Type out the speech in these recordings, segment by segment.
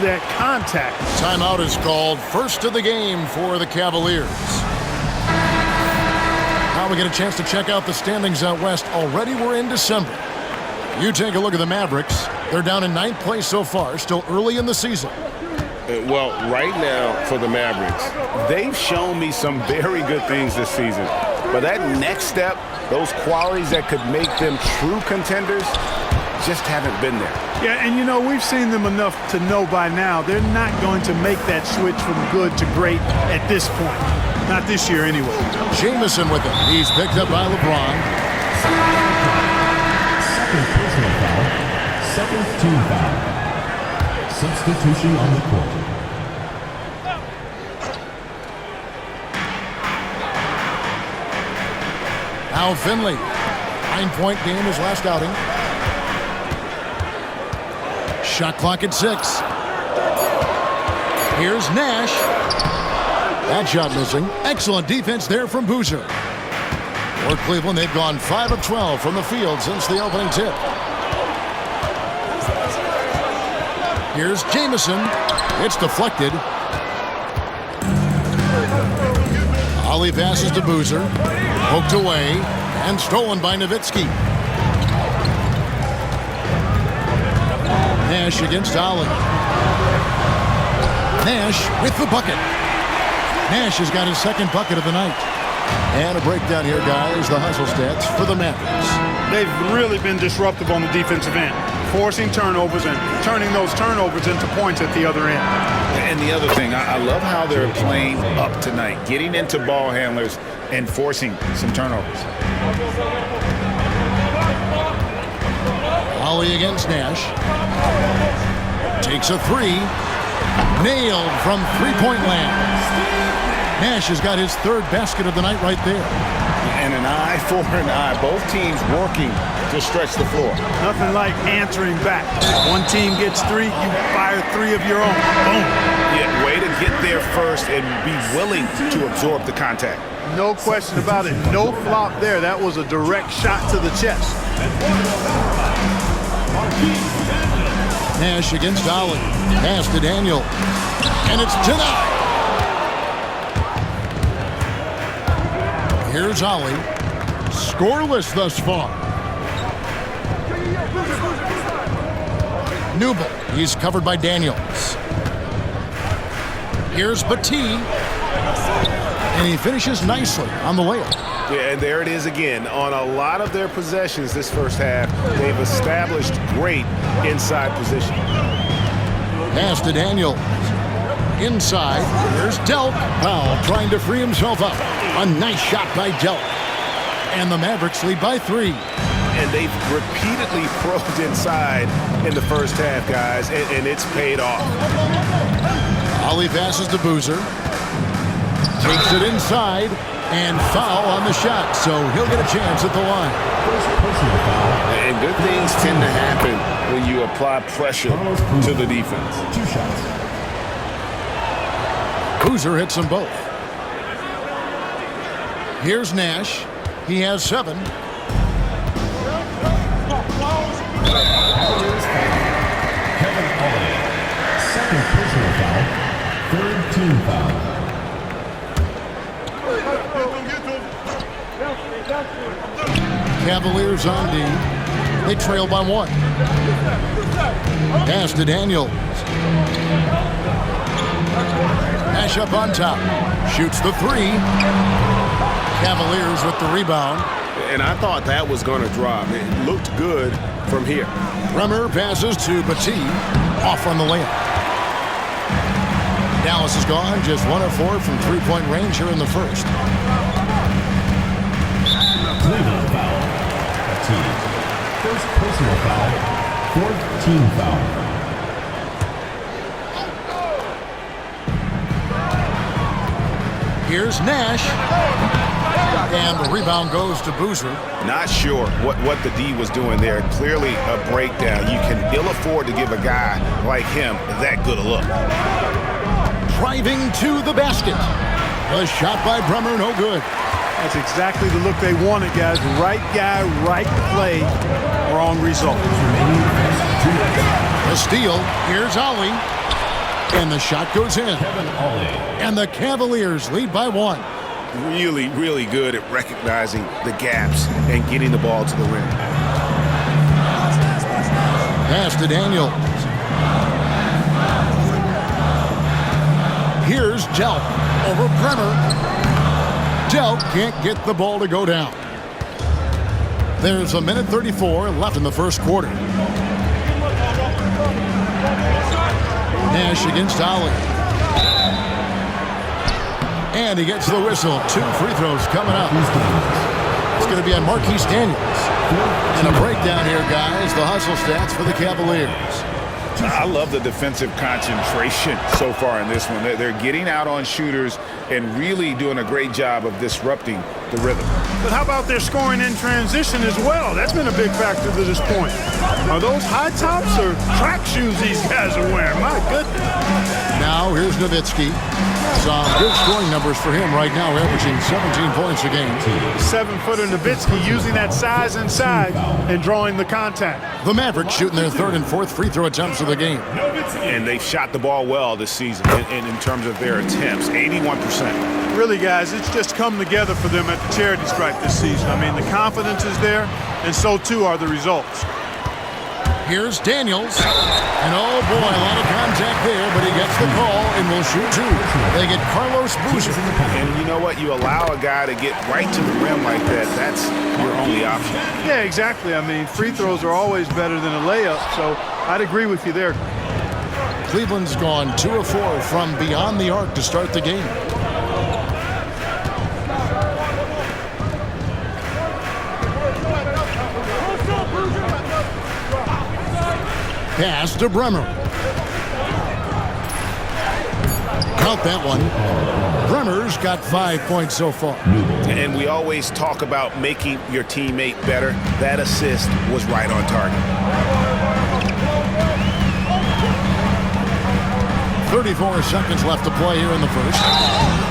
that contact. Timeout is called. First of the game for the Cavaliers. Now we get a chance to check out the standings out west. Already we're in December. You take a look at the Mavericks. They're down in 9th place so far, still early in the season. Well, right now for the Mavericks, they've shown me some very good things this season. But that next step, those qualities that could make them true contenders, just haven't been there. Yeah, and you know, we've seen them enough to know by now they're not going to make that switch from good to great at this point. Not this year anyway. Jamison with it. He's picked up by LeBron. Second personal foul. Second team foul. Substitution on the court. Now Finley. 9-point game his last outing. Shot clock at 6. Here's Nash. That shot missing. Excellent defense there from Boozer. For Cleveland, they've gone 5 of 12 from the field since the opening tip. Here's Jamison. It's deflected. Ollie passes to Boozer. Poked away and stolen by Nowitzki. Nash against Ollie. Nash with the bucket. Nash has got his second bucket of the night. And a breakdown here, guys. The hustle stats for the Mavericks. They've really been disruptive on the defensive end, forcing turnovers and turning those turnovers into points at the other end. And the other thing, I love how they're playing up tonight, getting into ball handlers and forcing some turnovers. Ollie against Nash. Takes a 3. Nailed from three-point land. Nash has got his third basket of the night right there. And an eye for an eye. Both teams working to stretch the floor. Nothing like answering back. One team gets 3, you fire 3 of your own. Boom. Yeah, way to get there first and be willing to absorb the contact. No question about it. No flop there. That was a direct shot to the chest. Nash against Ollie. Pass to Daniel. And it's denied. Here's Ollie. Scoreless thus far. Newble. He's covered by Daniels. Here's Petit. And he finishes nicely on the layup. Yeah, and there it is again. On a lot of their possessions this first half, they've established great inside position. Pass to Daniel. Inside, here's Delk. Powell trying to free himself up. A nice shot by Delk. And the Mavericks lead by 3. And they've repeatedly probed inside in the first half, guys, and it's paid off. Ollie passes to Boozer. Takes it inside. And foul on the shot, so he'll get a chance at the line. And good things tend to happen when you apply pressure to the defense. 2 shots. Boozer hits them both. Here's Nash. He has 7. Kevin Ollie. Second personal foul. Third team foul. Cavaliers on D. They trail by 1. Pass to Daniels. Nash up on top. Shoots the 3. Cavaliers with the rebound. And I thought that was going to drop. It looked good from here. Bremer passes to Petit. Off on the layup. Dallas is gone. Just 1 of 4 from three-point range here in the first. Cleveland foul. Petit. First personal foul. Fourth team foul. Here's Nash. And the rebound goes to Boozer. Not sure what the D was doing there. Clearly a breakdown. You can ill afford to give a guy like him that good a look. Driving to the basket. A shot by Bremer, no good. That's exactly the look they wanted, guys. Right guy, right play, wrong result. A steal. Here's Ollie. And the shot goes in. And the Cavaliers lead by 1. Really, really good at recognizing the gaps and getting the ball to the rim. Pass to Daniel. Here's Delk over Bremer. Delk can't get the ball to go down. There's 1:34 left in the first quarter. Nash against Ollie. And he gets the whistle. 2 free throws coming up. It's going to be on Marquise Daniels. And a breakdown here, guys. The hustle stats for the Cavaliers. I love the defensive concentration so far in this one. They're getting out on shooters and really doing a great job of disrupting the rhythm. But how about their scoring in transition as well? That's been a big factor to this point. Are those high tops or track shoes these guys are wearing? My goodness. Now here's Nowitzki. Some good scoring numbers for him right now, averaging 17 points a game. 7-footer Nowitzki using that size inside and drawing the contact. The Mavericks shooting their 3rd and 4th free throw attempts of the game. And they've shot the ball well this season in terms of their attempts, 81%. Really, guys, it's just come together for them at the charity stripe this season. I mean, the confidence is there, and so too are the results. Here's Daniels. And oh boy, a lot of contact there, but he gets the call and will shoot 2. They get Carlos Boozer. And you know what? You allow a guy to get right to the rim like that, that's your only option. Yeah, exactly. I mean, free throws are always better than a layup, so I'd agree with you there. Cleveland's gone 2 of 4 from beyond the arc to start the game. Pass to Bremer. Count that one. Bremer's got 5 points so far. And we always talk about making your teammate better. That assist was right on target. 34 seconds left to play here in the first.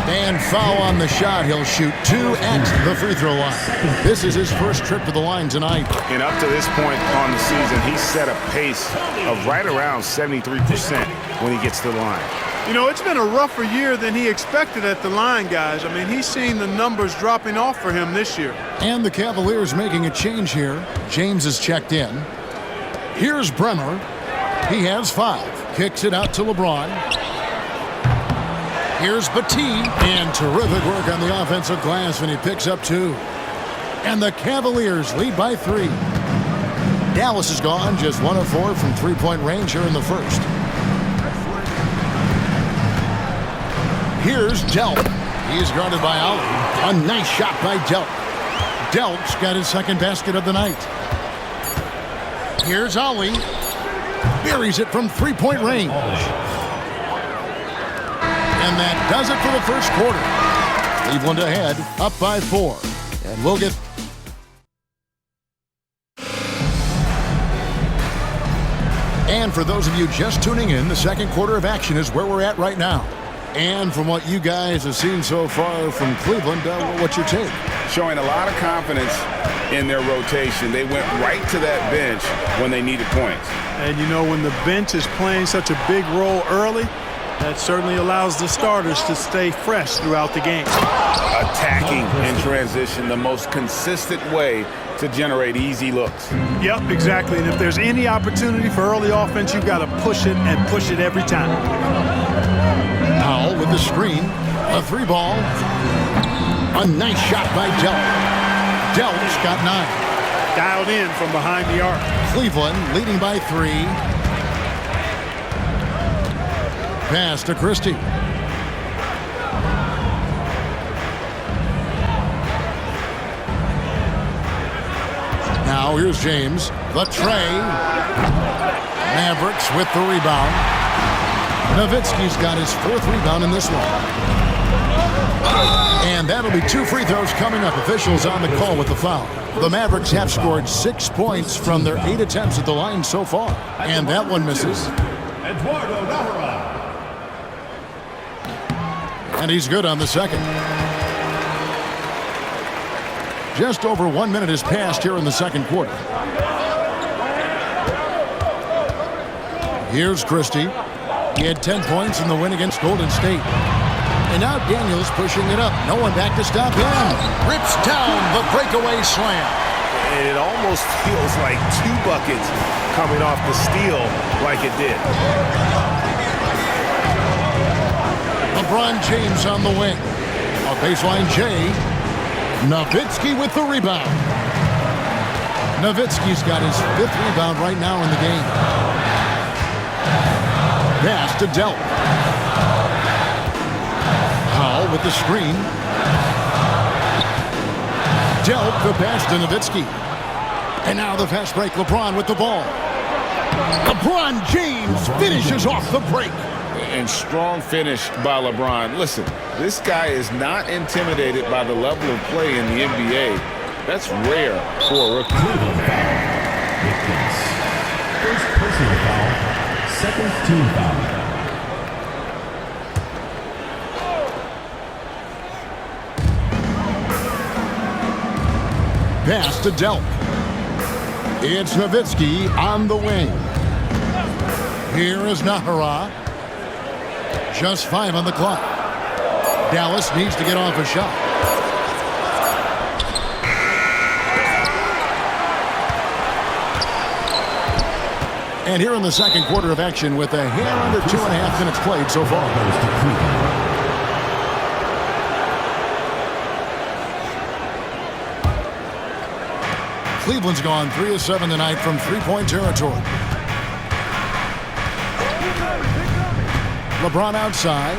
And foul on the shot. He'll shoot 2 at the free throw line. This is his first trip to the line tonight. And up to this point on the season, he's set a pace of right around 73% when he gets to the line. You know, it's been a rougher year than he expected at the line, guys. I mean, he's seen the numbers dropping off for him this year. And the Cavaliers making a change here. James is checked in. Here's Bremer. He has 5. Kicks it out to LeBron. Here's Bateen. And terrific work on the offensive glass when he picks up 2. And the Cavaliers lead by 3. Dallas is gone just 1 of 4 from 3-point range here in the first. Here's Delk. He's guarded by Ollie. A nice shot by Delk. Delk's got his 2nd basket of the night. Here's Ollie. Buries it from 3-point range. And that does it for the first quarter. Cleveland ahead, up by 4. And we'll get... And for those of you just tuning in, the second quarter of action is where we're at right now. And from what you guys have seen so far from Cleveland, what's your take? Showing a lot of confidence in their rotation. They went right to that bench when they needed points. And you know, when the bench is playing such a big role early, that certainly allows the starters to stay fresh throughout the game. Attacking in transition, the most consistent way to generate easy looks. Yep, exactly. And if there's any opportunity for early offense, you've got to push it and push it every time. Powell with the screen. A 3-ball. A nice shot by Delk. Delk's got 9. Dialed in from behind the arc. Cleveland leading by 3. Pass to Christie. Now here's James. The tray. Mavericks with the rebound. Nowitzki's got his 4th rebound in this one. And that'll be 2 free throws coming up. Officials on the call with the foul. The Mavericks have scored 6 points from their 8 attempts at the line so far. And that one misses. And he's good on the second. Just over 1 minute has passed here in the second quarter. Here's Christie. He had 10 points in the win against Golden State. And now Daniels pushing it up. No one back to stop him. Rips down the breakaway slam. And it almost feels like 2 buckets coming off the steal like it did. LeBron James on the wing. A baseline J. Nowitzki with the rebound. Nowitzki's got his 5th rebound right now in the game. Pass to Delp. Powell with the screen. Delp the pass to Nowitzki. And now the fast break. LeBron with the ball. LeBron James finishes off the break. And strong finish by LeBron. Listen, this guy is not intimidated by the level of play in the NBA. That's rare for a rookie. First personal foul, second team foul. Pass to Delp. It's Nowitzki on the wing. Here is Nahara. Just 5 on the clock. Dallas needs to get off a shot. And here in the second quarter of action with a hair under 2.5 minutes played so far. Cleveland's gone 3 of 7 tonight from three-point territory. LeBron outside.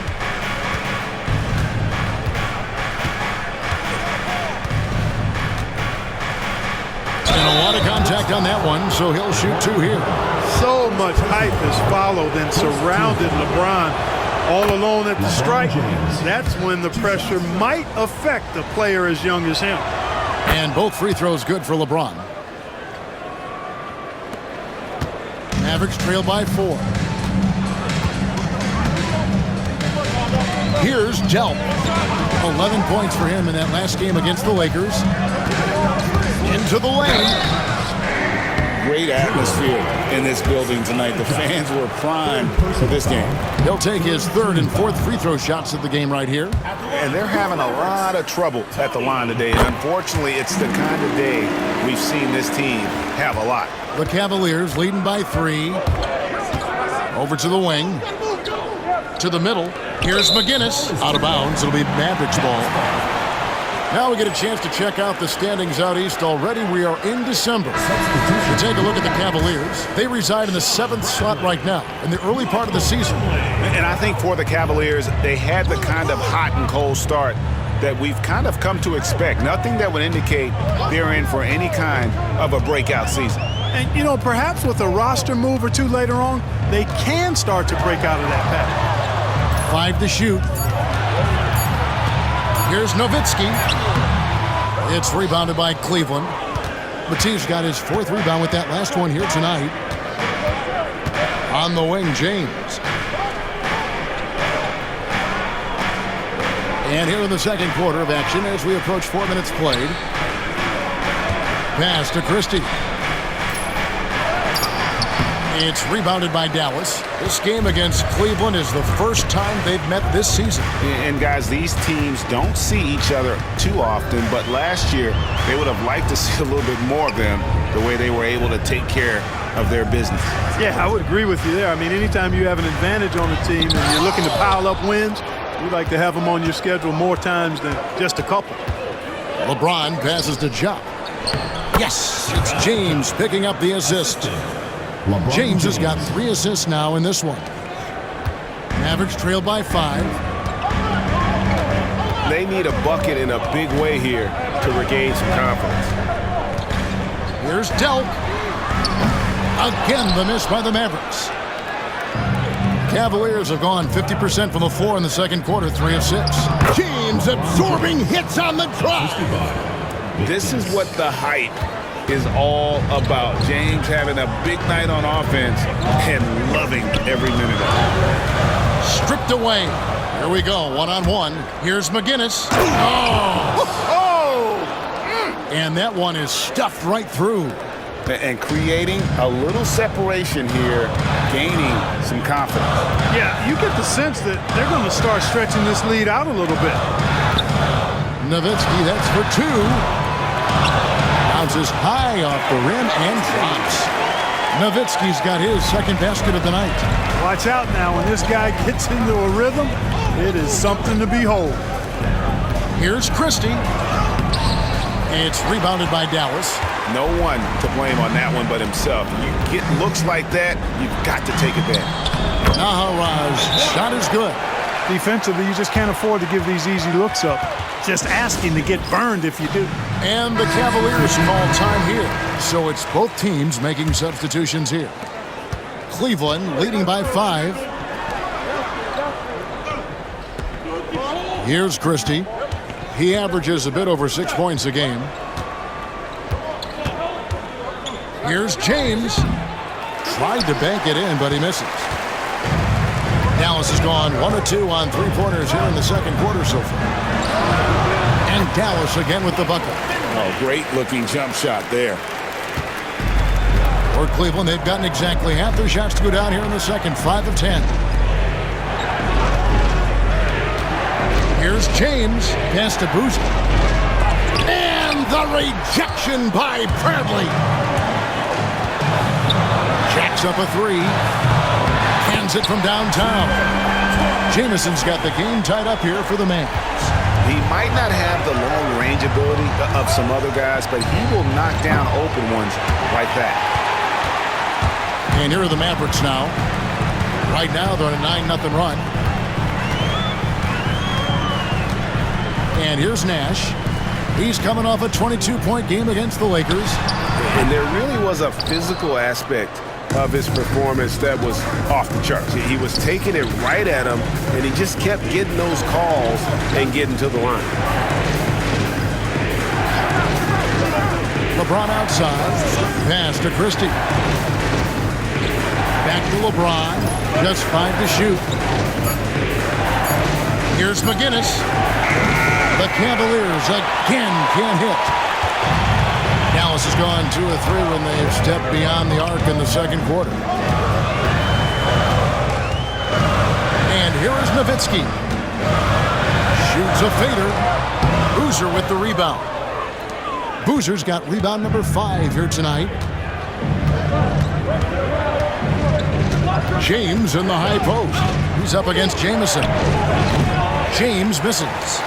And a lot of contact on that one, so he'll shoot 2 here. So much hype has followed and surrounded LeBron all alone at the stripe. That's when the pressure might affect a player as young as him. And both free throws good for LeBron. Mavericks trail by 4. Here's Delp. 11 points for him in that last game against the Lakers. Into the lane. Great atmosphere in this building tonight. The fans were primed for this game. He'll take his 3rd and 4th free throw shots of the game right here. And they're having a lot of trouble at the line today. And unfortunately, it's the kind of day we've seen this team have a lot. The Cavaliers leading by 3. Over to the wing. To the middle. Here's McGinnis. Out of bounds. It'll be Mavericks ball. Now we get a chance to check out the standings out east already. We are in December. To take a look at the Cavaliers, they reside in the 7th slot right now in the early part of the season. And I think for the Cavaliers, they had the kind of hot and cold start that we've kind of come to expect. Nothing that would indicate they're in for any kind of a breakout season. And, you know, perhaps with a roster move or 2 later on, they can start to break out of that pattern. 5 to shoot. Here's Nowitzki. It's rebounded by Cleveland. Matisse got his 4th rebound with that last one here tonight. On the wing, James. And here in the second quarter of action as we approach 4 minutes played. Pass to Christie. It's rebounded by Dallas. This game against Cleveland is the first time they've met this season. And guys, these teams don't see each other too often, but last year they would have liked to see a little bit more of them the way they were able to take care of their business. Yeah, I would agree with you there. I mean, anytime you have an advantage on the team and you're looking to pile up wins, you'd like to have them on your schedule more times than just a couple. LeBron passes to Ja. Yes, it's James picking up the assist. James has got 3 assists now in this one. Mavericks trail by 5. They need a bucket in a big way here to regain some confidence. Here's Delp. Again, the miss by the Mavericks. Cavaliers have gone 50% from the floor in the second quarter, 3 of 6. James absorbing hits on the drop. This is what the hype is all about. James having a big night on offense and loving every minute of it. Stripped away. Here we go, 1-on-1. Here's McGinnis. Oh! And that one is stuffed right through. And creating a little separation here gaining some confidence. Yeah, you get the sense that they're going to start stretching this lead out a little bit. Nowitzki, that's for two. Bounces high off the rim and drops. Nowitzki's got his second basket of the night. Watch out now. When this guy gets into a rhythm, it is something to behold. Here's Christie. It's rebounded by Dallas. No one to blame on that one but himself. You get looks like that, you've got to take advantage. Naharaj's shot is good. Defensively, you just can't afford to give these easy looks up. Just asking to get burned if you do. And the Cavaliers call time here. So it's both teams making substitutions here. Cleveland leading by 5. Here's Christie. He averages a bit over 6 points a game. Here's James. Tried to bank it in, but he misses. Dallas has gone 1 of 2 on three-pointers here in the second quarter so far. And Dallas again with the bucket. Oh, great-looking jump shot there. For Cleveland, they've gotten exactly half their shots to go down here in the second, 5 of 10. Here's James, pass to Boozer. And the rejection by Bradley. Jacks up a 3. Hands it from downtown. Jamison's got the game tied up here for the Mavs. He might not have the long range ability of some other guys, but he will knock down open ones like that. And here are the Mavericks now. Right now, they're on a 9-0 run. And here's Nash. He's coming off a 22-point game against the Lakers. And there really was a physical aspect of his performance that was off the charts. He was taking it right at him, and he just kept getting those calls and getting to the line. LeBron outside. Pass to Christie. Back to LeBron. Just 5 to shoot. Here's McGinnis. The Cavaliers again can't hit. Dallas has gone 2 of 3 when they've stepped beyond the arc in the second quarter. And here is Nowitzki. Shoots a fader. Boozer with the rebound. Boozer's got rebound number 5 here tonight. James in the high post. He's up against Jamison. James misses.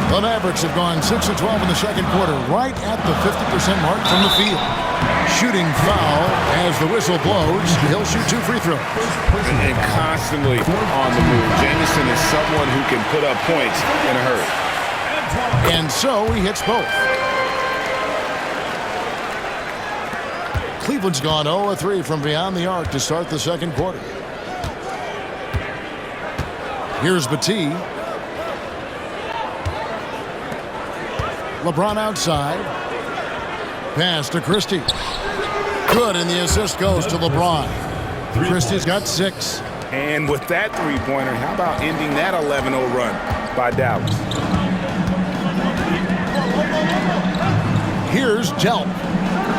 The Mavericks have gone 6 of 12 in the second quarter, right at the 50% mark from the field. Shooting foul as the whistle blows. He'll shoot 2 free throws. And constantly on the move. Jamison is someone who can put up points in a hurry. And so he hits both. Cleveland's gone 0 of 3 from beyond the arc to start the second quarter. Here's Battie. LeBron outside. Pass to Christie. Good, and the assist goes to LeBron. Christie's got 6. And with that three-pointer, how about ending that 11-0 run by Dallas? Here's Delp.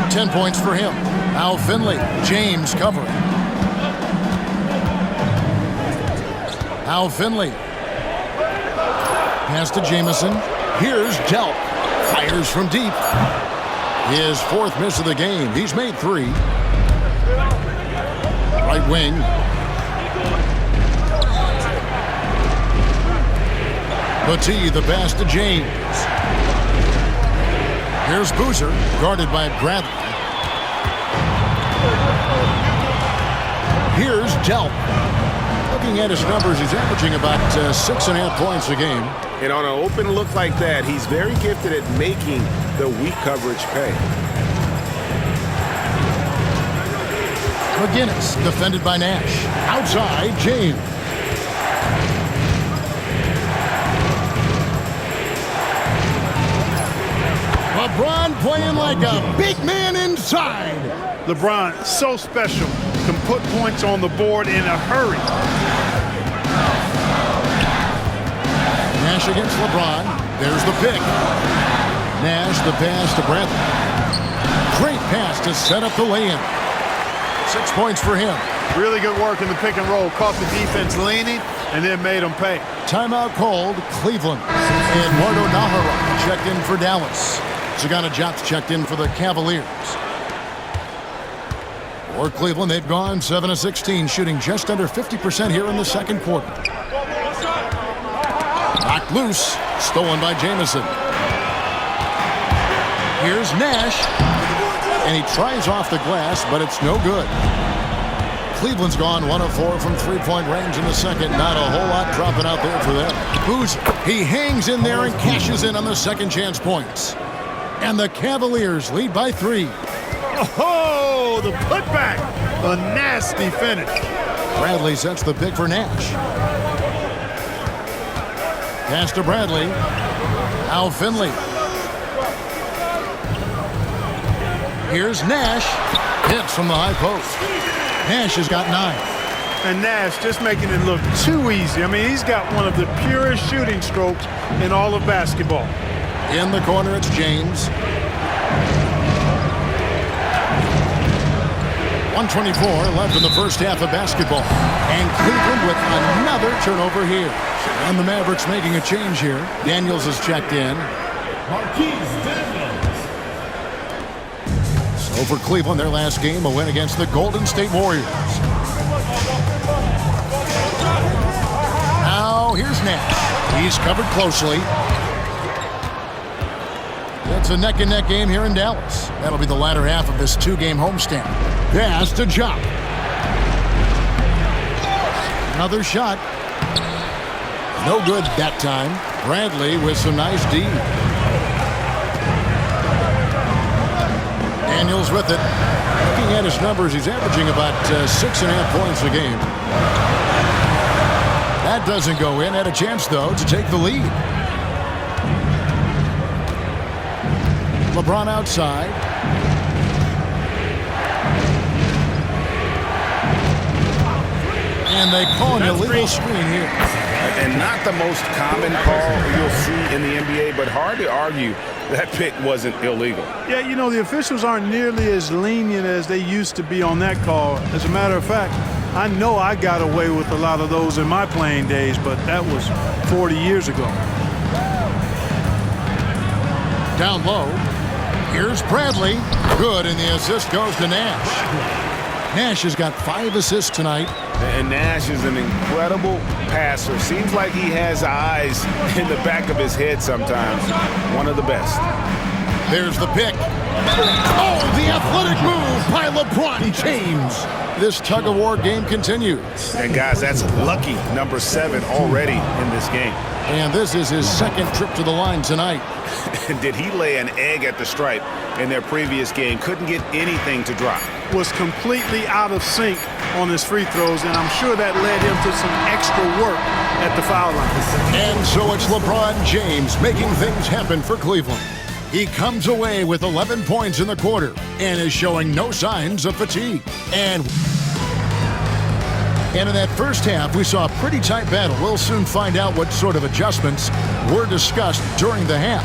10 points for him. Now Finley. James covering. Now Finley. Pass to Jamison. Here's Delp. Fires from deep. His 4th miss of the game. He's made 3. Right wing. Battie, the pass to James. Here's Boozer, guarded by Bradley. Here's Delp. Looking at his numbers, he's averaging about 6.5 points a game. And on an open look like that, he's very gifted at making the weak coverage pay. McGinnis, defended by Nash. Outside, James. LeBron playing like a big man inside. LeBron, so special. Can put points on the board in a hurry. Nash against LeBron. There's the pick. Nash, the pass to Bradley. Great pass to set up the lay-in. 6 points for him. Really good work in the pick and roll. Caught the defense leaning and then made them pay. Timeout called Cleveland. Eduardo Nahara checked in for Dallas. Zagana Jop's checked in for the Cavaliers. For Cleveland, they've gone 7 of 16, shooting just under 50% here in the second quarter. Knocked loose, stolen by Jamison. Here's Nash, and he tries off the glass, but it's no good. Cleveland's gone 1 of 4 from three-point range in the second. Not a whole lot dropping out there for them. Boozer, he hangs in there and cashes in on the second chance points. And the Cavaliers lead by 3. Oh, the putback. A nasty finish. Bradley sets the pick for Nash. Pass to Bradley. Al Finley. Here's Nash. Hits from the high post. Nash has got 9. And Nash just making it look too easy. I mean, he's got one of the purest shooting strokes in all of basketball. In the corner, it's James. 124 left in the first half of basketball. And Cleveland with another turnover here. And the Mavericks making a change here. Daniels has checked in. So for Cleveland, their last game, a win against the Golden State Warriors. Now here's Nash. He's covered closely. It's a neck-and-neck game here in Dallas. That'll be the latter half of this two-game homestand. Pass to Jop. Another shot. No good that time. Bradley with some nice D. Daniels with it. Looking at his numbers, he's averaging about 6.5 points a game. That doesn't go in. Had a chance, though, to take the lead. LeBron outside. And they call an illegal screen here. And not the most common call you'll see in the NBA, but hard to argue that pick wasn't illegal. Yeah, you know, the officials aren't nearly as lenient as they used to be on that call. As a matter of fact, I know I got away with a lot of those in my playing days, but that was 40 years ago. Down low. Here's Bradley. Good, and the assist goes to Nash. Nash has got 5 assists tonight. And Nash is an incredible passer. Seems like he has eyes in the back of his head sometimes. One of the best. There's the pick. Oh, the athletic move by LeBron James. This tug-of-war game continues. And guys, that's lucky number 7 already in this game. And this is his second trip to the line tonight. Did he lay an egg at the stripe in their previous game? Couldn't get anything to drop. Was completely out of sync on his free throws, and I'm sure that led him to some extra work at the foul line. And so it's LeBron James making things happen for Cleveland. He comes away with 11 points in the quarter and is showing no signs of fatigue. And in that first half, we saw a pretty tight battle. We'll soon find out what sort of adjustments were discussed during the half.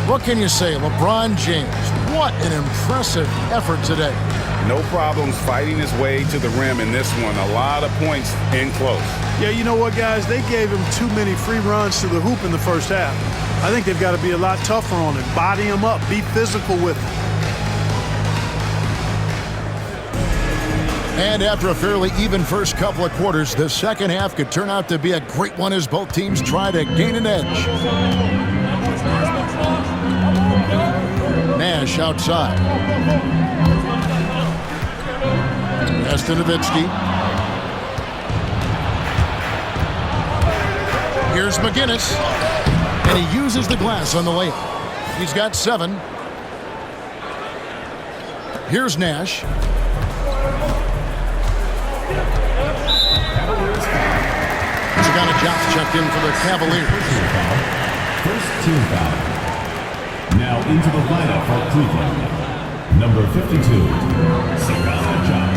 What can you say, LeBron James? What an impressive effort today. No problems fighting his way to the rim in this one. A lot of points in close. Yeah, you know what, guys? They gave him too many free runs to the hoop in the first half. I think they've got to be a lot tougher on him. Body him up. Be physical with him. And after a fairly even first couple of quarters, the second half could turn out to be a great one as both teams try to gain an edge. Nash outside. Pass to Nowitzki. Here's McGinnis. And he uses the glass on the layup. He's got 7. Here's Nash. Zagana Jop's checked in for the Cavaliers. First team foul. Now into the lineup for Cleveland. Number 52, Zagana Jop.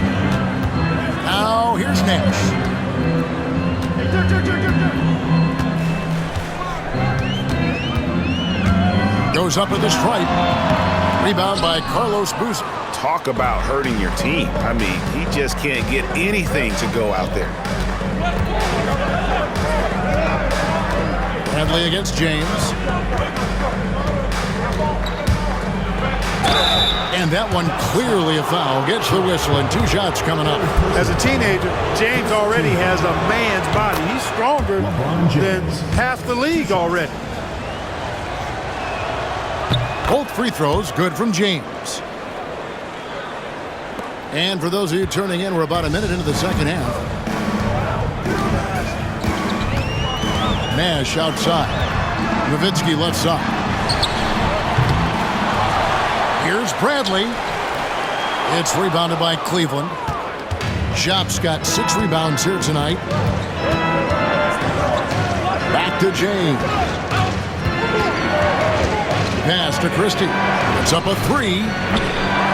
Now here's Nash. Goes up with the stripe. Rebound by Carlos Boozer. Talk about hurting your team. I mean, he just can't get anything to go out there. Bradley against James. And that one clearly a foul. Gets the whistle and 2 shots coming up. As a teenager, James already has a man's body. He's stronger than half the league already. Both free throws good from James. And for those of you turning in, we're about a minute into the second half. Nash outside. Nowitzki left side. Here's Bradley. It's rebounded by Cleveland. Shop's got 6 rebounds here tonight. Back to James. Pass to Christie. It's up a 3.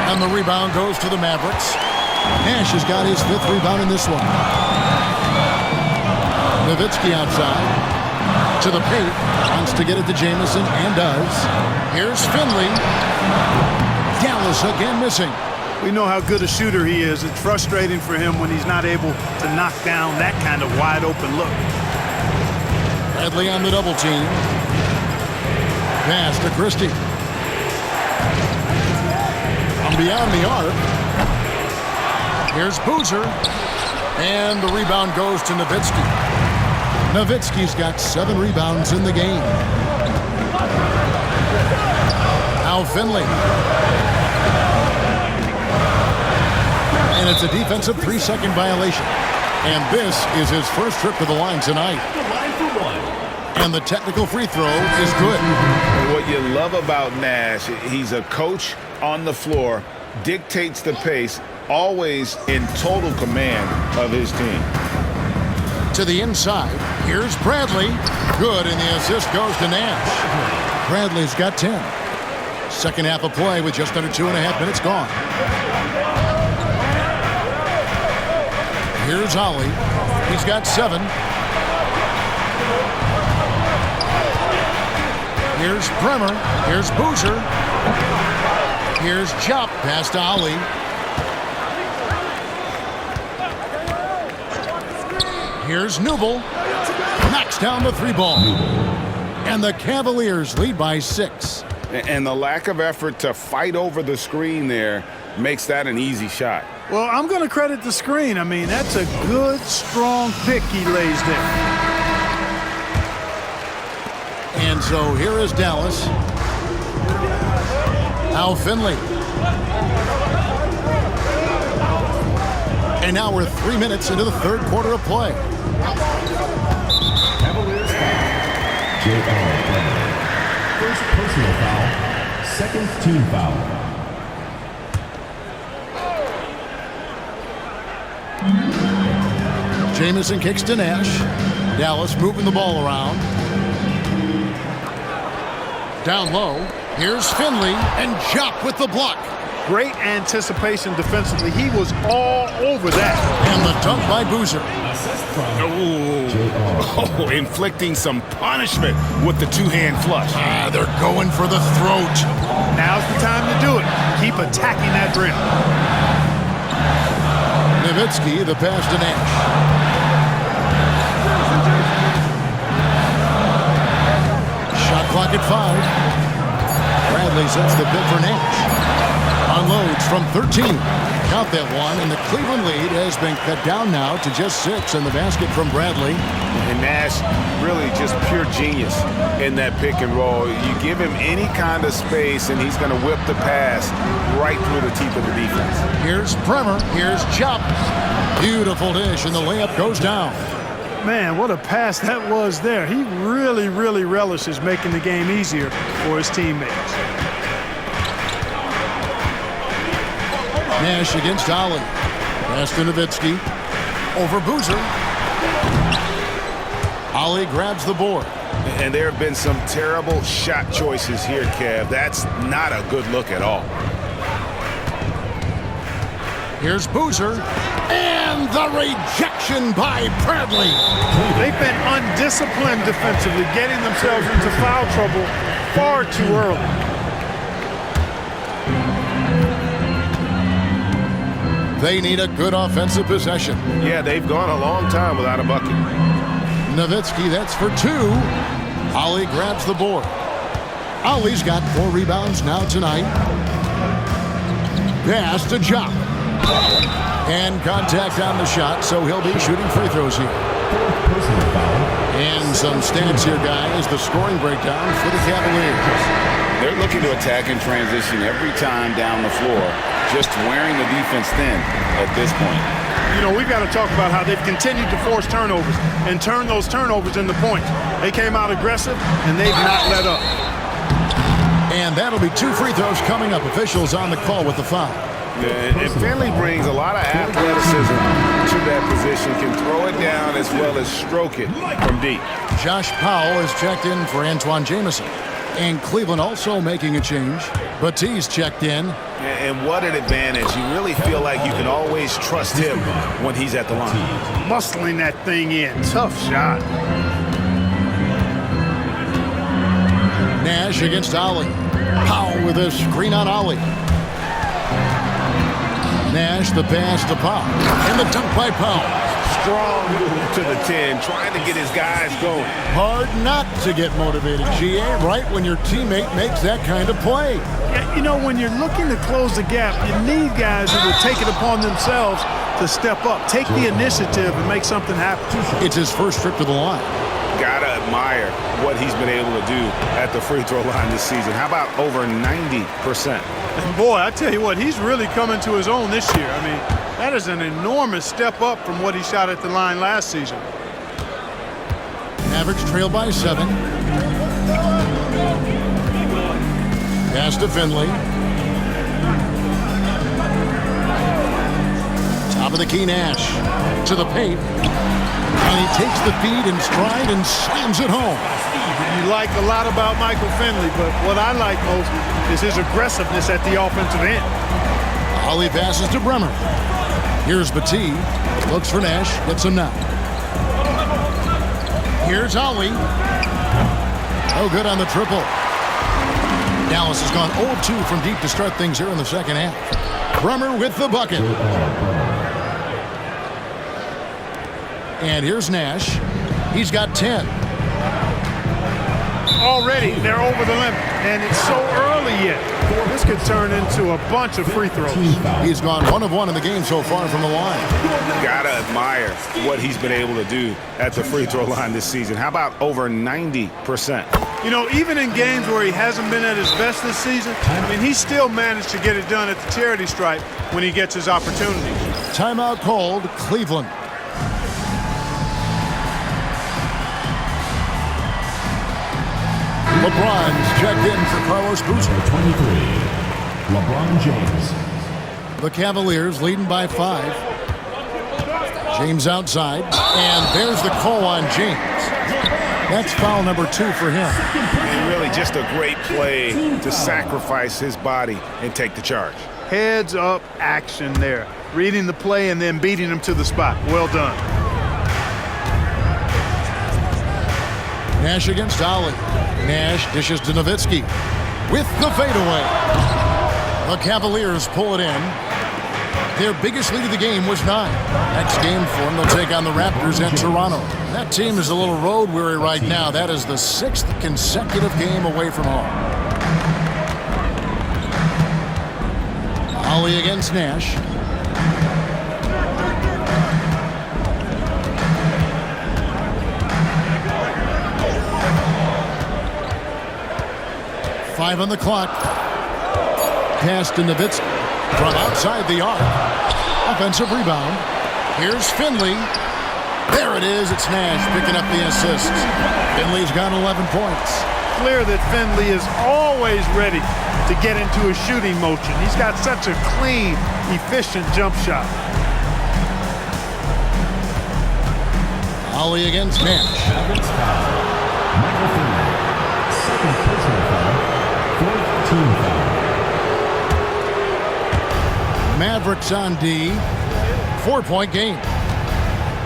And the rebound goes to the Mavericks. Nash has got his 5th rebound in this one. Nowitzki outside. To the paint. Wants to get it to Jamison and does. Here's Finley. Dallas again missing. We know how good a shooter he is. It's frustrating for him when he's not able to knock down that kind of wide open look. Bradley on the double team. Pass to Christie. From beyond the arc. Here's Boozer. And the rebound goes to Nowitzki. Nowitzki's got 7 rebounds in the game. Now Finley. And it's a defensive 3-second violation. And this is his first trip to the line tonight. And the technical free throw is good. What you love about Nash, he's a coach on the floor, dictates the pace, always in total command of his team. To the inside, here's Bradley. Good, and the assist goes to Nash. Bradley's got 10. Second half of play with just under 2.5 minutes gone. Here's Ollie. He's got 7. Here's Bremer. Here's Boozer. Here's Chop. Pass to Ollie. Here's Newble. Knocks down the 3-ball. And the Cavaliers lead by 6. And the lack of effort to fight over the screen there makes that an easy shot. Well, I'm going to credit the screen. I mean, that's a good, strong pick he lays there. And so here is Dallas. Now Finley. And now we're 3 minutes into the third quarter of play. Cavaliers foul. J.R. First personal foul. Second team foul. Jamison kicks to Nash. Dallas moving the ball around. Down low. Here's Finley and Jock with the block. Great anticipation defensively. He was all over that. And the dunk by Boozer. Oh, inflicting some punishment with the 2-hand flush. They're going for the throat. Now's the time to do it. Keep attacking that rim. Nowitzki, the pass to Nash. Shot clock at 5. Bradley sets the pick for Nash. Unloads from 13. Count that one, and the Cleveland lead has been cut down now to just 6, and the basket from Bradley. And Nash, really just pure genius in that pick and roll. You give him any kind of space, and he's going to whip the pass right through the teeth of the defense. Here's Bremer. Here's Chop. Beautiful dish, and the layup goes down. Man, what a pass that was there. He really, really relishes making the game easier for his teammates. Nash against Ollie. Pass to Nowitzki. Over Boozer. Ollie grabs the board. And there have been some terrible shot choices here, Kev. That's not a good look at all. Here's Boozer. And the rejection by Bradley. They've been undisciplined defensively, getting themselves into foul trouble far too early. They need a good offensive possession. Yeah, they've gone a long time without a bucket. Nowitzki, that's for 2. Ali grabs the board. Ali's got 4 rebounds now tonight. Pass to Jock. And contact on the shot, so he'll be shooting free throws here. Personal foul. And some stats here, guys. The scoring breakdown for the Cavaliers. They're looking to attack in transition every time down the floor, just wearing the defense thin at this point. You know, we've got to talk about how they've continued to force turnovers and turn those turnovers into points. They came out aggressive, and they've not let up. And that'll be 2 free throws coming up. Officials on the call with the foul. And Finley brings a lot of athleticism to that position, can throw it down as well as stroke it from deep. Josh Powell is checked in for Antoine Jamison. And Cleveland also making a change. Batiste checked in. And what an advantage. You really feel like you can always trust him when he's at the line. Muscling that thing in. Tough shot. Nash against Ali. Powell with a screen on Ali. Nash the pass to Powell. And the dunk by Powell. Strong move to the 10, trying to get his guys going. Hard not to get motivated, GA, right when your teammate makes that kind of play. Yeah, you know, when you're looking to close the gap, you need guys who will take it upon themselves to step up, take the initiative, and make something happen. It's his first trip to the line. Gotta admire what he's been able to do at the free throw line this season. How about over 90%? And boy, I tell you what, he's really coming to his own this year. I mean, that is an enormous step up from what he shot at the line last season. Mavericks trail by 7. Pass to Finley. Top of the key, Nash. To the paint. And he takes the feed in stride and slams it home. You like a lot about Michael Finley, but what I like most is his aggressiveness at the offensive end. Ali passes to Bremer. Here's Batiste. Looks for Nash. Gets him now. Here's Ali. Oh, good on the triple. Dallas has gone 0-2 from deep to start things here in the second half. Bremer with the bucket. And here's Nash. He's got 10. Already, they're over the limit, and it's so early yet. This could turn into a bunch of free throws. He's gone 1 of 1 in the game so far from the line. Gotta admire what he's been able to do at the free throw line this season. How about over 90%? You know, even in games where he hasn't been at his best this season, I mean, he's still managed to get it done at the charity stripe when he gets his opportunities. Timeout called, Cleveland. LeBron's checked in for Carlos Boozer. 23. LeBron James. The Cavaliers leading by 5. James outside. And there's the call on James. That's foul number 2 for him. And really just a great play to sacrifice his body and take the charge. Heads up action there. Reading the play and then beating him to the spot. Well done. Nash against Ali. Nash dishes to Nowitzki with the fadeaway. The Cavaliers pull it in. Their biggest lead of the game was 9. Next game for them, they'll take on the Raptors at Toronto. That team is a little road weary right now. That is the 6th consecutive game away from home. Ali against Nash. Five on the clock. Pass to Nowitzki from outside the arc. Offensive rebound. Here's Finley. There it is. It's Nash picking up the assist. Finley's got 11 points. Clear that Finley is always ready to get into a shooting motion. He's got such a clean, efficient jump shot. Ali against Nash. Mavericks foul. Michael Finley. Second personal foul. Fourth team foul. Mavericks on D. 4-point game.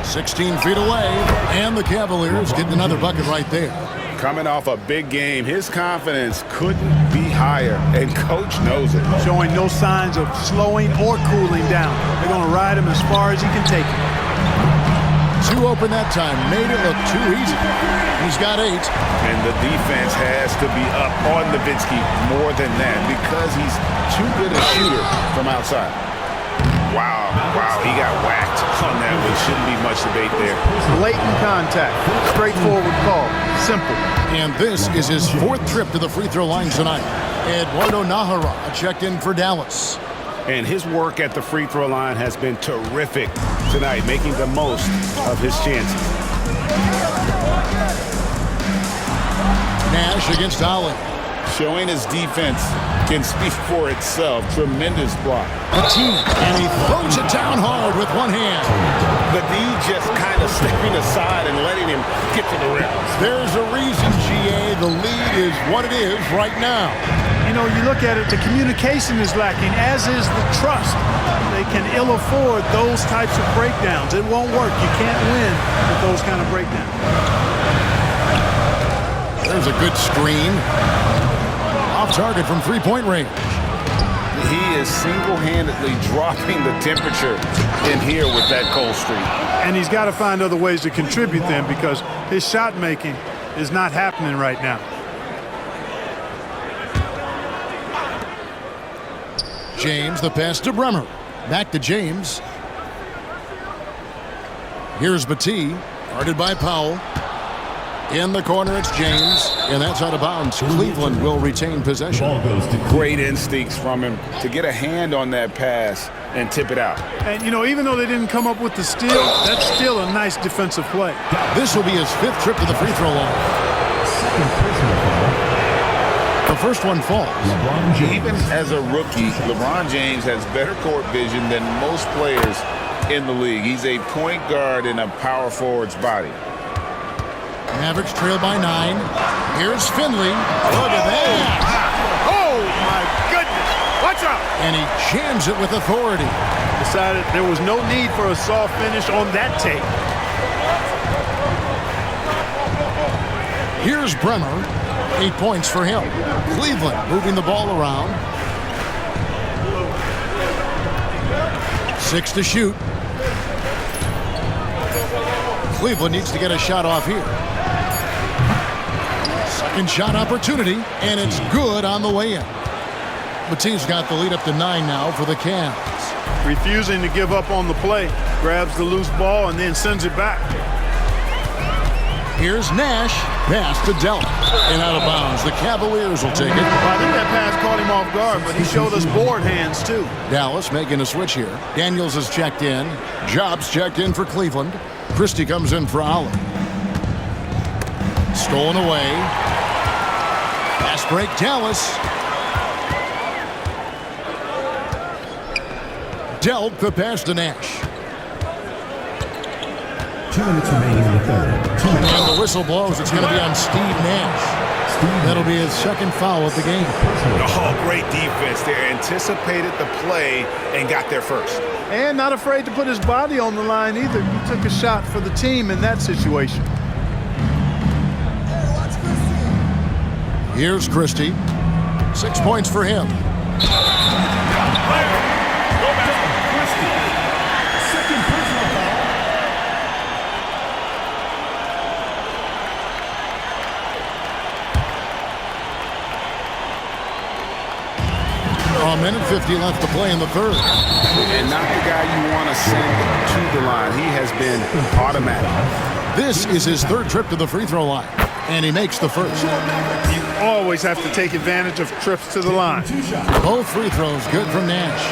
16 feet away. And the Cavaliers getting another bucket right there. Coming off a big game, his confidence couldn't be higher, and Coach knows it. Showing no signs of slowing or cooling down. They're going to ride him as far as he can take it. Too open that time. Made it look too easy. He's got 8. And the defense has to be up on Nowitzki more than that because he's too good a shooter from outside. Wow, he got whacked on that one. Shouldn't be much debate there. Blatant contact. Straightforward call. Simple. And this is his 4th trip to the free throw line tonight. Eduardo Nahara checked in for Dallas. And his work at the free throw line has been terrific tonight, making the most of his chances. Nash against Allen. Showing his defense can speak for itself. Tremendous block. And he throws it down hard with one hand. The D just kind of stepping aside and letting him get to the rim. There's a reason, GA, the lead is what it is right now. You know, you look at it, the communication is lacking, as is the trust. They can ill afford those types of breakdowns. It won't work. You can't win with those kind of breakdowns. There's a good screen. Off target from three-point range. He is single-handedly dropping the temperature in here with that cold streak. And he's got to find other ways to contribute then because his shot making is not happening right now. James, the pass to Bremer. Back to James. Here's Battie, guarded by Powell. In the corner, it's James, and that's out of bounds. Cleveland will retain possession. Ball goes to Great instincts from him to get a hand on that pass and tip it out. And, you know, even though they didn't come up with the steal, that's still a nice defensive play. This will be his 5th trip to the free throw line. second personal foul. The first one falls. LeBron James. Even as a rookie, LeBron James has better court vision than most players in the league. He's a point guard in a power forward's body. Mavericks trail by 9. Here's Finley. Look at that. Oh, my goodness. Watch out. And he jams it with authority. Decided there was no need for a soft finish on that tape. Here's Bremer. 8 points for him. Cleveland moving the ball around. 6 to shoot. Cleveland needs to get a shot off here. Second shot opportunity, and it's good on the way in. Battie's got the lead up to 9 now for the Cavs. Refusing to give up on the play. Grabs the loose ball and then sends it back. Here's Nash. Pass to Dell. And out of bounds. The Cavaliers will take it. Well, I think that pass caught him off guard, but he showed us board hands, too. Dallas making a switch here. Daniels is checked in. Jobs checked in for Cleveland. Christie comes in for Allen. Stolen away. Pass break, Dallas. Dealt the pass to Nash. 2 minutes remaining in the third. And the whistle blows. It's going to be on Steve Nash. That'll be his second foul of the game. Oh, great defense there. Anticipated the play and got there first. And not afraid to put his body on the line either. He took a shot for the team in that situation. Here's Christie. 6 points for him. Second personal foul. A minute 50 left to play in the third. And not the guy you want to send to the line. He has been automatic. This is his 3rd trip to the free throw line. And he makes the first. You always have to take advantage of trips to the line. Both free throws good from Nash.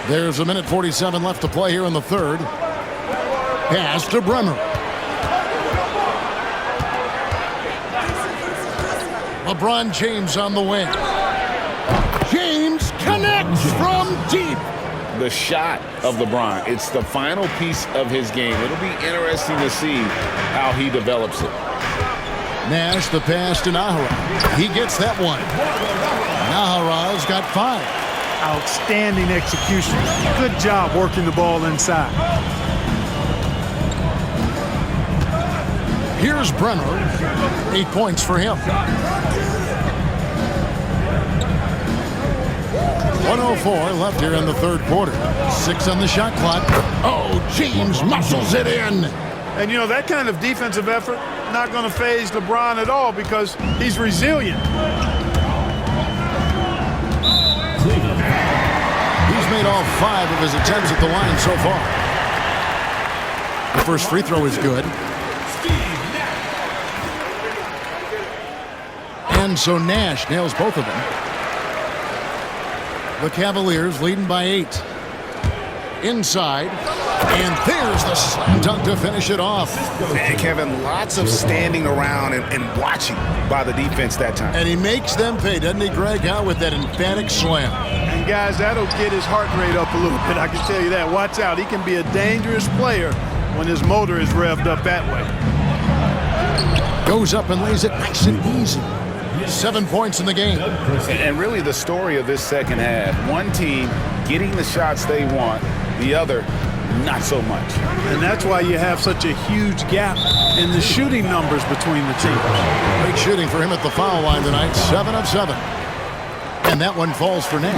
There's a minute 47 left to play here in the third. Pass to Bremer. LeBron James on the wing. James connects from deep. The shot of LeBron. It's the final piece of his game. It'll be interesting to see how he develops it. Nash the pass to Nahara. He gets that one. Nahara's got 5. Outstanding execution. Good job working the ball inside. Here's Brenner. 8 points for him. 1:04 left here in the third quarter. 6 on the shot clock. Oh, James muscles it in. And, you know, that kind of defensive effort not going to phase LeBron at all because he's resilient. He's made all 5 of his attempts at the line so far. The first free throw is good. And so Nash nails both of them. The Cavaliers leading by 8. Inside. And there's the slam dunk to finish it off. And Kevin, lots of standing around and watching by the defense that time. And he makes them pay, doesn't he, Greg, out with that emphatic slam. And, guys, that'll get his heart rate up a little bit. I can tell you that. Watch out. He can be a dangerous player when his motor is revved up that way. Goes up and lays it nice and easy. 7 points in the game. And really the story of this second half, one team getting the shots they want, the other not so much. And that's why you have such a huge gap in the shooting numbers between the teams. Great shooting for him at the foul line tonight. 7 of 7. And that one falls for Nash.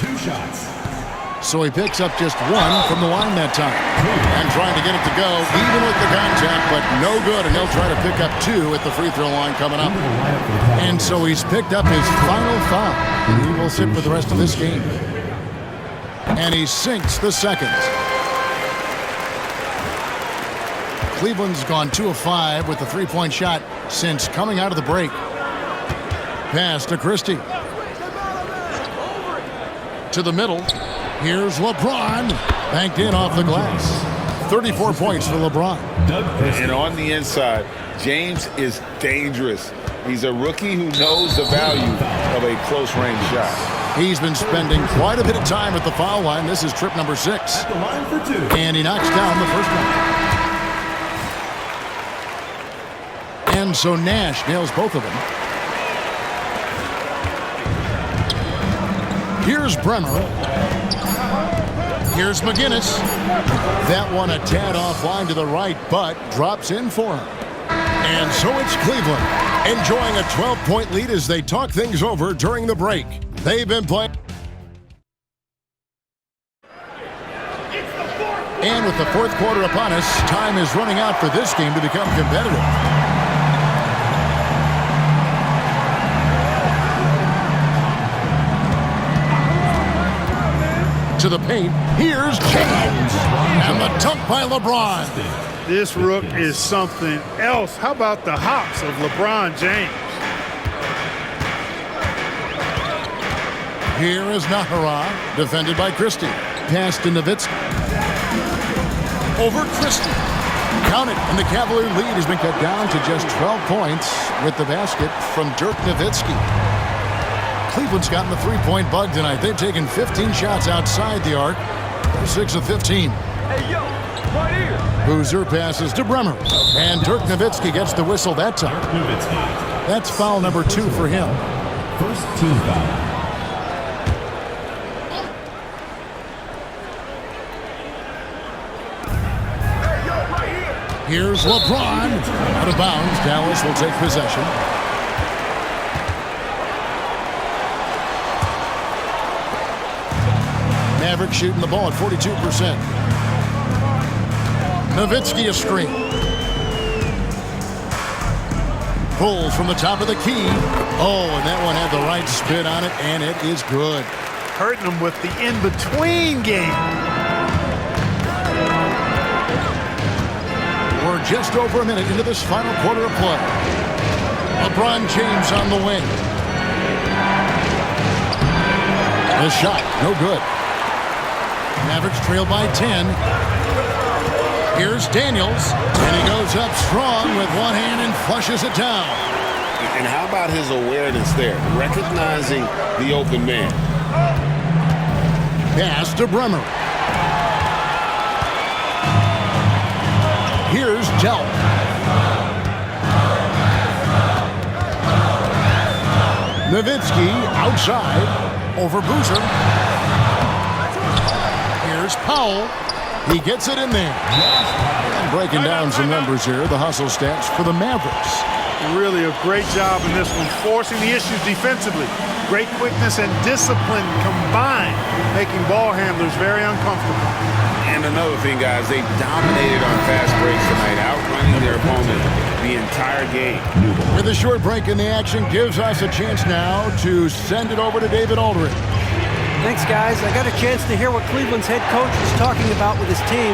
2 shots. So he picks up just 1 from the line that time. And trying to get it to go, even with the contact, but no good. And he'll try to pick up 2 at the free throw line coming up. And so he's picked up his final foul. He will sit for the rest of this game. And he sinks the second. Cleveland's gone 2 of 5 with the 3-point shot since coming out of the break. Pass to Christie. To the middle. Here's LeBron. Banked in off the glass. 34 points for LeBron. And on the inside, James is dangerous. He's a rookie who knows the value of a close-range shot. He's been spending quite a bit of time at the foul line. This is trip number 6. The line for 2. And he knocks down the first one. And so Nash nails both of them. Here's Brenner. Here's McGinnis. That one a tad offline to the right, but drops in for him. And so it's Cleveland enjoying a 12-point lead as they talk things over during the break. They've been playing. And with the fourth quarter upon us, time is running out for this game to become competitive. To the paint, here's James. And the dunk by LeBron. This rook is something else. How about the hops of LeBron James? Here is Nahara, defended by Christie. Pass to Nowitzki. Over Christie. Count it, and the Cavalier lead has been cut down to just 12 points with the basket from Dirk Nowitzki. Cleveland's gotten the three-point bug tonight. They've taken 15 shots outside the arc. They're 6 of 15. Hey, yo, right here. Boozer passes to Bremer. And Dirk Nowitzki gets the whistle that time. That's foul number 2 for him. First team foul. Here's LeBron. Out of bounds. Dallas will take possession. Maverick shooting the ball at 42%. Nowitzki a screen. Pulls from the top of the key. Oh, and that one had the right spin on it, and it is good. Hurting them with the in-between game. We're just over a minute into this final quarter of play. LeBron James on the wing. The shot, no good. Mavericks trail by 10. Here's Daniels, and he goes up strong with one hand and flushes it down. And how about his awareness there, recognizing the open man? Pass to Bremer. Here's DAL. Nowitzki outside over Boozer. Here's Powell. He gets it in there. And breaking down some numbers here, the hustle stats for the Mavericks. Really a great job in this one, forcing the issues defensively. Great quickness and discipline combined, making ball handlers very uncomfortable. And another thing, guys, they dominated on fast breaks tonight, outrunning their opponent the entire game. With a short break in the action, gives us a chance now to send it over to David Aldridge. Thanks, guys. I got a chance to hear what Cleveland's head coach was talking about with his team.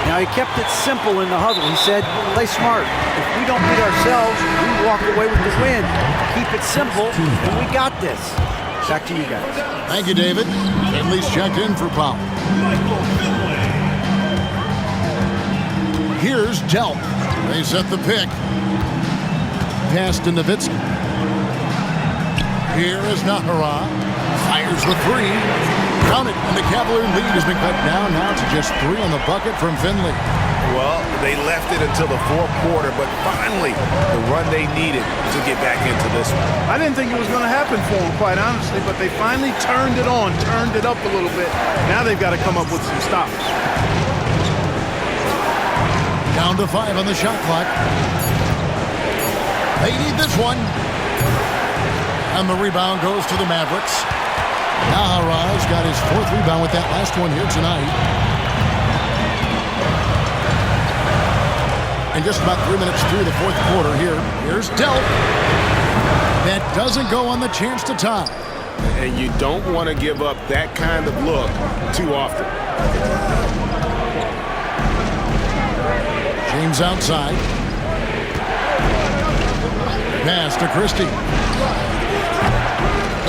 Now, he kept it simple in the huddle. He said, play smart. If we don't beat ourselves, we walk away with the win. Keep it simple, and we got this. Back to you guys. Thank you, David. Finley's checked in for Powell. Here's Delp. They set the pick. Pass to Nowitzki. Here is Nahara. Fires the three. Count it, and the Cavalier lead has been cut down now to just 3 on the bucket from Finley. Well, they left it until the fourth quarter, but finally the run they needed to get back into this one. I didn't think it was going to happen for them, quite honestly, but they finally turned it on, turned it up a little bit. Now they've got to come up with some stops. Down to 5 on the shot clock. They need this one. And the rebound goes to the Mavericks. Nahara's got his 4th rebound with that last one here tonight. And just about 3 minutes through the 4th quarter here. Here's Delp. That doesn't go on the chance to tie. And you don't want to give up that kind of look too often. James outside. Pass to Christie.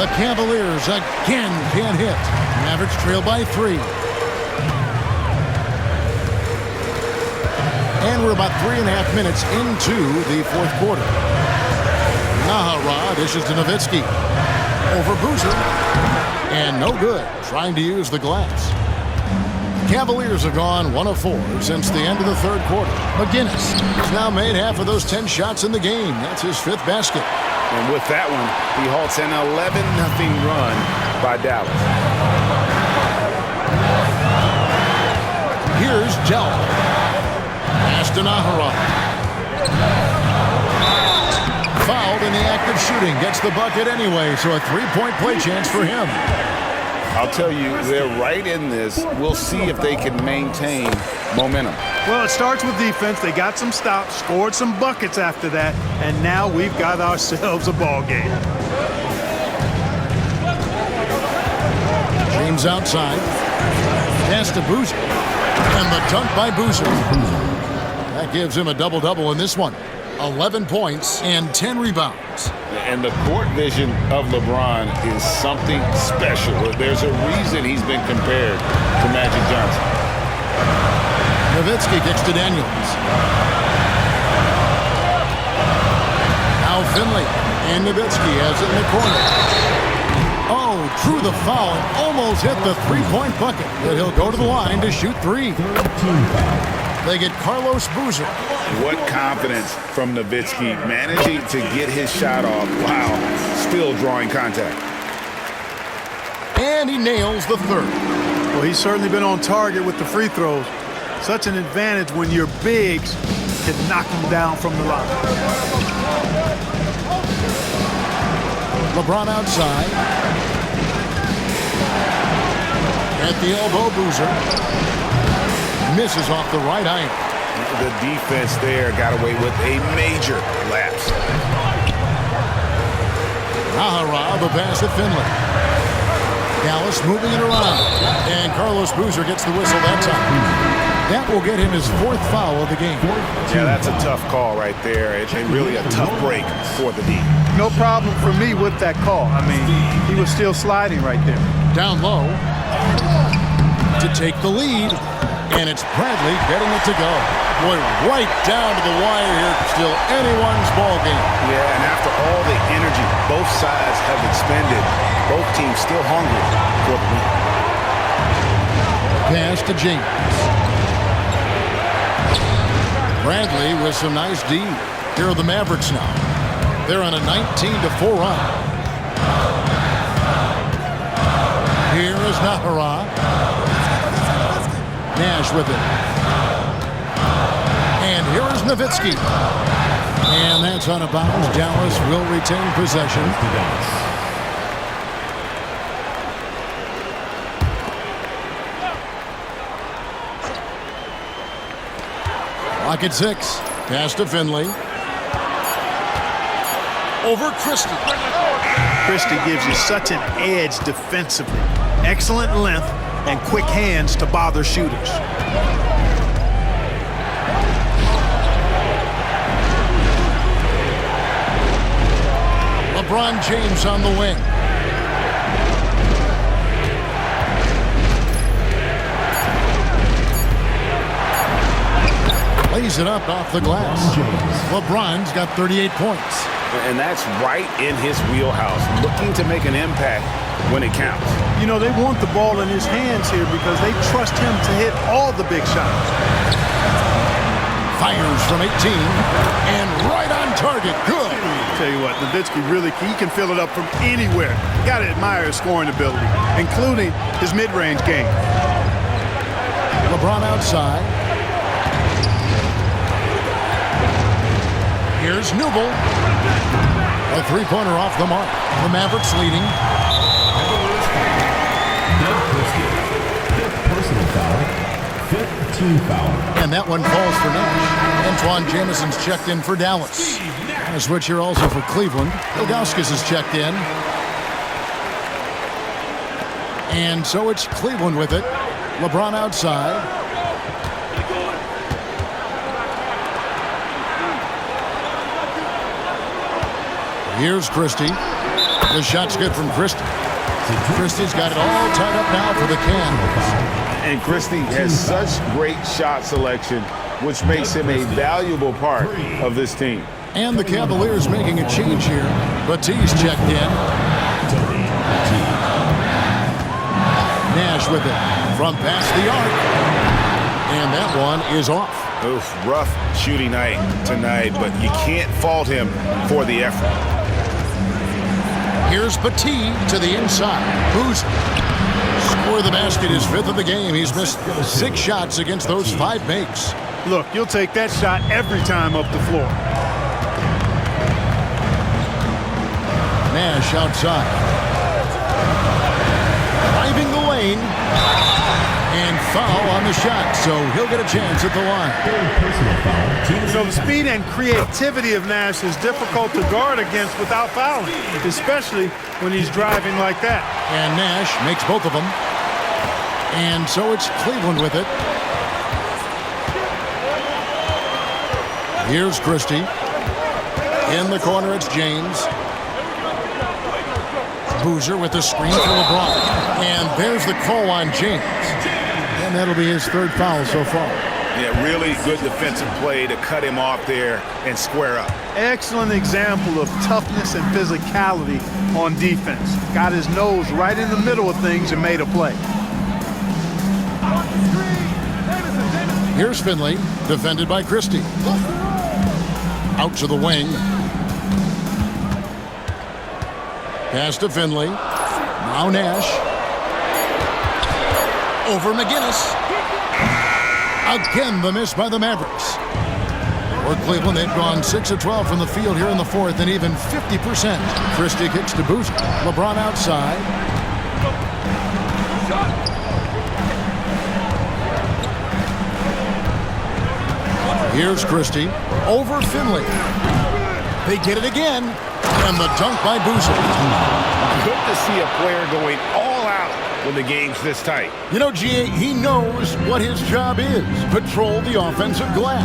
The Cavaliers again can't hit. Mavericks trail by 3. And we're about 3.5 minutes into the 4th quarter. Nahara dishes to Nowitzki. Over Boozer. And no good. Trying to use the glass. Cavaliers have gone 1 of 4 since the end of the 3rd quarter. McGinnis has now made half of those 10 shots in the game. That's his 5th basket. And with that one, he halts an 11-0 run by Dallas. Here's Delp. Pass to Nahara. Fouled in the act of shooting. Gets the bucket anyway, so a 3-point play chance for him. I'll tell you, they're right in this. We'll see if they can maintain momentum. Well, it starts with defense. They got some stops, scored some buckets after that, and now we've got ourselves a ball game. James outside. Pass to Boozer. And the dunk by Boozer. That gives him a double-double in this one. 11 points and 10 rebounds. And the court vision of LeBron is something special. There's a reason he's been compared to Magic Johnson. Nowitzki kicks to Daniels. Now Finley. And Nowitzki has it in the corner. Oh, drew the foul and almost hit the 3-point bucket. But he'll go to the line to shoot 3. They get Carlos Boozer. What confidence from Nowitzki, managing to get his shot off. Wow, still drawing contact. And he nails the 3rd. Well, he's certainly been on target with the free throws. Such an advantage when your bigs can knock them down from the line. LeBron outside. At the elbow, Boozer. Misses off the right iron. The defense there got away with a major lapse. Nahara, the pass to Finley. Dallas moving it around. And Carlos Boozer gets the whistle that time. That will get him his 4th foul of the game. Yeah, that's a tough call right there. It's really a tough break for the D. No problem for me with that call. I mean, he was still sliding right there. Down low. To take the lead. And it's Bradley getting it to go. Boy, right down to the wire here. Still anyone's ball game. Yeah, and after all the energy both sides have expended, both teams still hungry for the win. Pass to James. Bradley with some nice D. Here are the Mavericks now. They're on a 19-4 run. Here is Nahara. Nash with it. And here is Nowitzki. And that's out of bounds. Dallas will retain possession. Clock at 6. Pass to Finley. Over Christie. Christie gives you such an edge defensively. Excellent length and quick hands to bother shooters. LeBron James on the wing. Lays it up off the glass. LeBron's got 38 points. And that's right in his wheelhouse, looking to make an impact when it counts. You know, they want the ball in his hands here because they trust him to hit all the big shots. Fires from 18 and right on target. Good. Tell you what, Nowitzki he can fill it up from anywhere. You got to admire his scoring ability, including his mid-range game. LeBron outside. Here's Newble. A three-pointer off the mark. The Mavericks leading. Fifth personal foul. Fifth team foul. And that one falls for Nash. Antoine Jamison's checked in for Dallas. And a switch here also for Cleveland. Ilgauskas is checked in. And so it's Cleveland with it. LeBron outside. Here's Christie. The shot's good from Christie. Christie's got it all tied up now for the Cavs. And Christie has such great shot selection, which makes him a valuable part of this team. And the Cavaliers making a change here. Batiste checked in. Nash with it from past the arc. And that one is off. Oof, rough shooting night tonight, but you can't fault him for the effort. Here's Petit to the inside. Boozer. Score the basket, his fifth of the game. He's missed 6 shots against those 5 makes. Look, you'll take that shot every time up the floor. Nash outside. Driving the lane. And foul on the shot, so he'll get a chance at the line. So the speed and creativity of Nash is difficult to guard against without fouling, especially when he's driving like that. And Nash makes both of them. And so it's Cleveland with it. Here's Christie. In the corner, it's James. Boozer with the screen for LeBron. And there's the call on James. And that'll be his 3rd foul so far. Yeah, really good defensive play to cut him off there and square up. Excellent example of toughness and physicality on defense. Got his nose right in the middle of things and made a play. Here's Finley, defended by Christie. Out to the wing. Pass to Finley. Now Nash. Over McGinnis. Again, the miss by the Mavericks. For Cleveland, they've gone 6 of 12 from the field here in the 4th and even 50%. Christie kicks to Boozer. LeBron outside. Here's Christie. Over Finley. They get it again. And the dunk by Boozer. Good to see a player going all out when the game's this tight. You know, G.A., he knows what his job is. Patrol the offensive glass.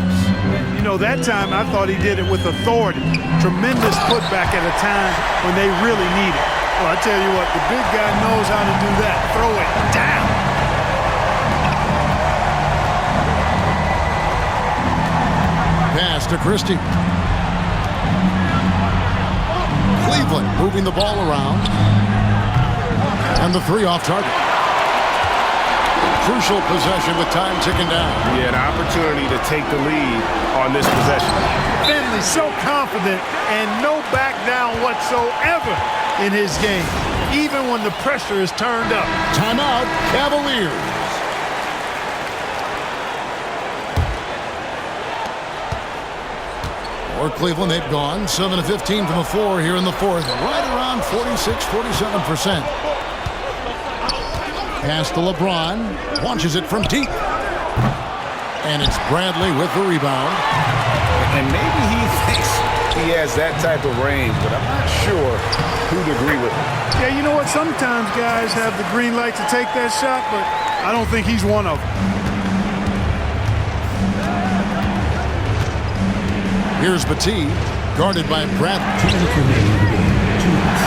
You know, that time I thought he did it with authority. Tremendous putback at a time when they really need it. Well, I tell you what, the big guy knows how to do that. Throw it down. Pass to Christie. Cleveland moving the ball around. And the 3 off target. Crucial possession with time ticking down. Yeah, an opportunity to take the lead on this possession. Finley so confident and no back down whatsoever in his game, even when the pressure is turned up. Timeout, Cavaliers. For Cleveland, they've gone 7 of 15 from the floor here in the fourth. Right around 46-47%. Pass to LeBron. Launches it from deep. And it's Bradley with the rebound. And maybe he thinks he has that type of range, but I'm not sure who'd agree with him. Yeah, you know what? Sometimes guys have the green light to take that shot, but I don't think he's one of them. Here's Battie, guarded by Bradley. 2 minutes remaining in the game. 2 minutes.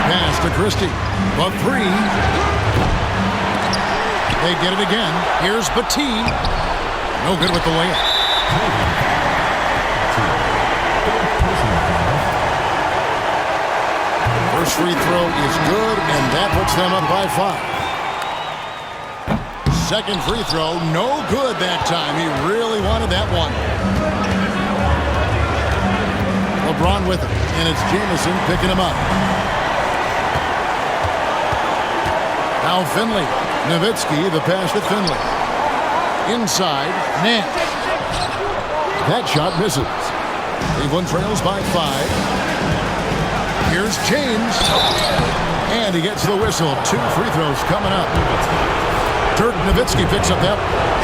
Pass to Christie. The three. They get it again. Here's Battie. No good with the layup. First free throw is good, and that puts them up by 5. Second free throw, no good that time. He really wanted that one. LeBron with it, and it's Jamison picking him up. Now Finley. Nowitzki, the pass to Finley. Inside, Nash. That shot misses. Cleveland trails by 5. Here's James. And he gets the whistle. 2 free throws coming up. Dirk Nowitzki picks up that.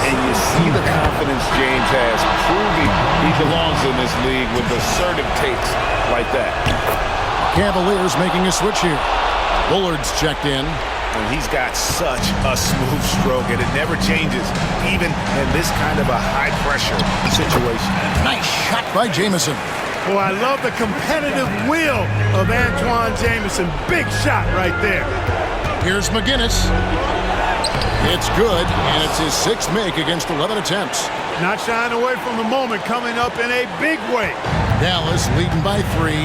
And you see the confidence James has, proving he belongs in this league with assertive takes like that. Cavaliers making a switch here. Bullard's checked in. And he's got such a smooth stroke, and it never changes, even in this kind of a high-pressure situation. Nice shot by Jamison. Well, I love the competitive will of Antoine Jamison. Big shot right there. Here's McGinnis. It's good, and it's his 6th make against 11 attempts. Not shying away from the moment, coming up in a big way. Dallas leading by 3.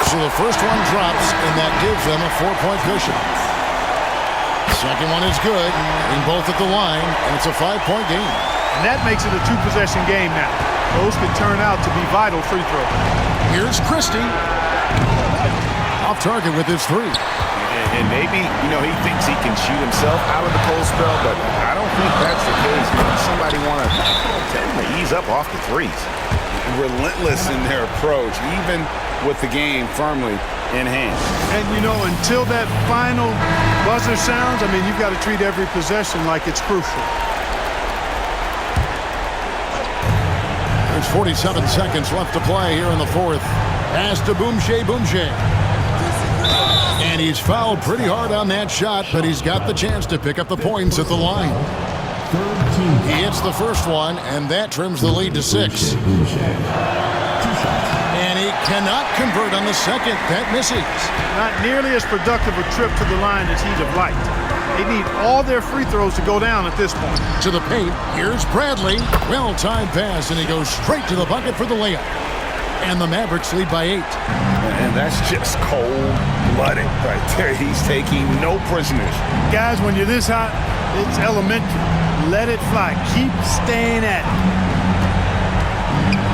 So the first one drops, and that gives them a 4-point cushion. Second one is good, in both at the line, and it's a 5-point game. And that makes it a 2-possession game now. Those could turn out to be vital free throws. Here's Christie. Off target with his 3. And maybe, he thinks he can shoot himself out of the cold spell, but I don't think that's the case. Maybe somebody want to tell him to ease up off the threes. Relentless in their approach, even with the game firmly in hand. And, until that final buzzer sounds, you've got to treat every possession like it's crucial. There's 47 seconds left to play here in the fourth. Pass to Boumtje. And he's fouled pretty hard on that shot, but he's got the chance to pick up the points at the line. He hits the first one, and that trims the lead to 6. And he cannot convert on the second. That misses. Not nearly as productive a trip to the line as he'd have liked. They need all their free throws to go down at this point. To the paint, here's Bradley. Well-timed pass, and he goes straight to the bucket for the layup. And the Mavericks lead by 8. And that's just cold-blooded right there. He's taking no prisoners. Guys, when you're this hot, it's elementary. Let it fly. Keep staying at it.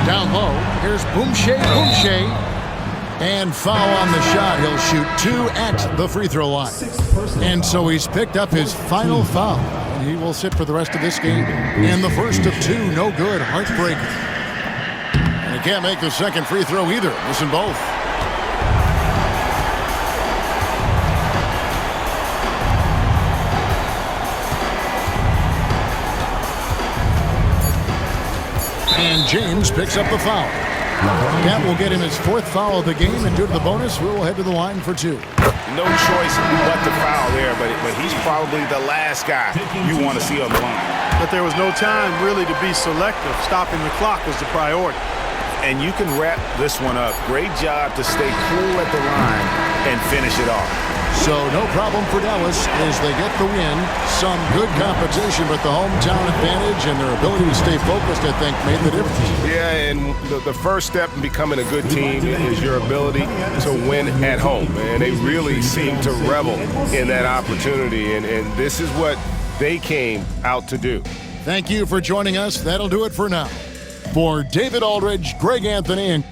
Down low, here's Boumtje. And foul on the shot. He'll shoot 2 at the free throw line. And so he's picked up his final foul. And he will sit for the rest of this game. And the first of 2, no good. Heartbreaker. And he can't make the second free throw either. Missing both. And James picks up the foul. That will get him his 4th foul of the game, and due to the bonus, we'll head to the line for 2. No choice but to foul there, but he's probably the last guy you want to see on the line. But there was no time really to be selective. Stopping the clock was the priority. And you can wrap this one up. Great job to stay cool at the line and finish it off. So no problem for Dallas as they get the win. Some good competition, but the hometown advantage and their ability to stay focused, I think, made the difference. Yeah, and the first step in becoming a good team is your ability to win at home. And they really seem to revel in that opportunity, and this is what they came out to do. Thank you for joining us. That'll do it for now. For David Aldridge, Greg Anthony, and